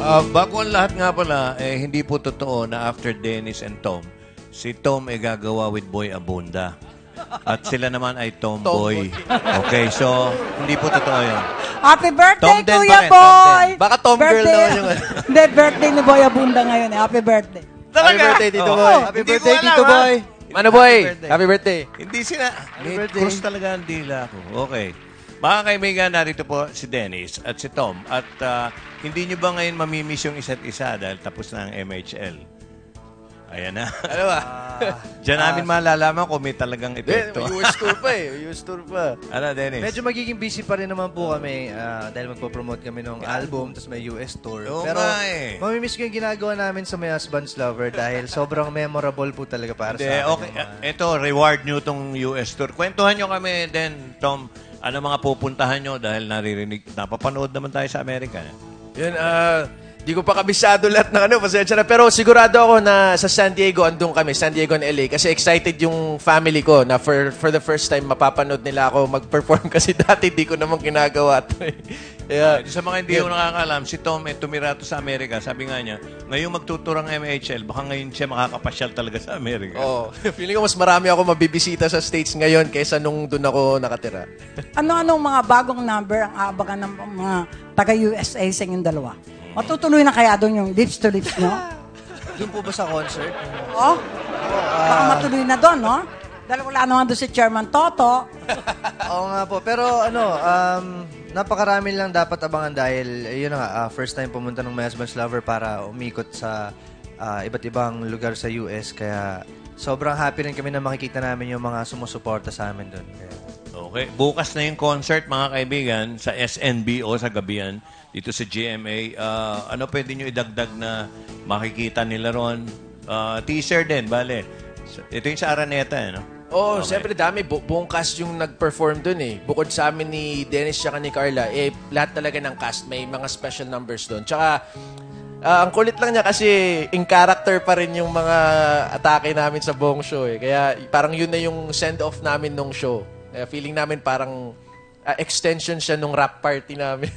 Bago ang lahat nga pala, hindi po totoo na after Dennis and Tom, si Tom ay gagawa with Boy Abunda. At sila naman ay Tomboy. Okay, so hindi po totoo yun. Happy birthday, Tom din Kuya pa rin, Boy! Baka Tom girl naman yung ano. Hindi, birthday ni Boy Abunda ngayon. Happy birthday. Happy birthday, Tito Boy. Happy Happy Hindi birthday, ko alam, Tito ha? Boy. Mano Boy, happy birthday. Hindi sila. May birthday. cross talaga ang dila ko. Okay. Mga kaibigan, narito po si Dennis at si Tom. At hindi nyo ba ngayon mamimiss yung isa't isa dahil tapos na ang MHL? Ayan na. Ano ba? Diyan namin malalaman kung may talagang epekto. May US tour pa eh. US tour pa. Ano, Dennis? Medyo magiging busy pa rin naman po kami dahil magpo-promote kami ng album tapos may US tour. Oo Pero nga eh. mamimiss ko yung ginagawa namin sa My Husband's Lover dahil sobrang memorable po talaga para Hindi, sa akin. okay. Ito, reward nyo tong US tour. Kwentuhan nyo kami din, Tom. Ano mga pupuntahan nyo dahil naririnig, napapanood naman tayo sa Amerika. Yun, di ko pa kabisado lahat ng ano, pasensya na. Pero sigurado ako na sa San Diego, andun kami, San Diego and LA. Kasi excited yung family ko na for the first time mapapanood nila ako mag-perform. Kasi dati di ko naman ginagawa ito eh. Kaya, Sa mga hindi ko nakakalam, si Tom tumira to sa Amerika. Sabi nga niya, ngayong magtuturang MHL, baka ngayon siya makakapasyal talaga sa Amerika. oh, feeling ko mas marami ako mabibisita sa States ngayon kaysa nung doon ako nakatira. Ano-anong mga bagong number ang aabangan ng mga taga-USA sa inyong dalawa? Matutuloy na kaya doon yung lips to lips, no? Doon po ba sa concert? Oh? Baka matuloy na doon, no? Dahil wala naman doon si Chairman Toto. Oo nga po. Pero napakarami lang dapat abangan dahil yun nga, first time pumunta ng My Husband's Lover para umikot sa iba't ibang lugar sa US. Kaya sobrang happy rin kami na makikita namin yung mga sumusuporta sa amin doon. Kaya, Okay. Bukas na yung concert, mga kaibigan, sa SNBO sa gabihan, dito sa GMA. Ano pwede nyo idagdag na makikita nila ron? Teaser din, bale. Ito yung sa Araneta, no? Oh, Okay. siyempre dami. Buong cast yung nag-perform dun eh. Bukod sa amin ni Dennis tsaka ni Carla, lahat talaga ng cast may mga special numbers dun. Tsaka, ang kulit lang niya kasi in character pa rin yung mga atake namin sa buong show eh. Kaya parang yun na yung send-off namin nung show. Feeling namin parang extension siya nung rap party namin.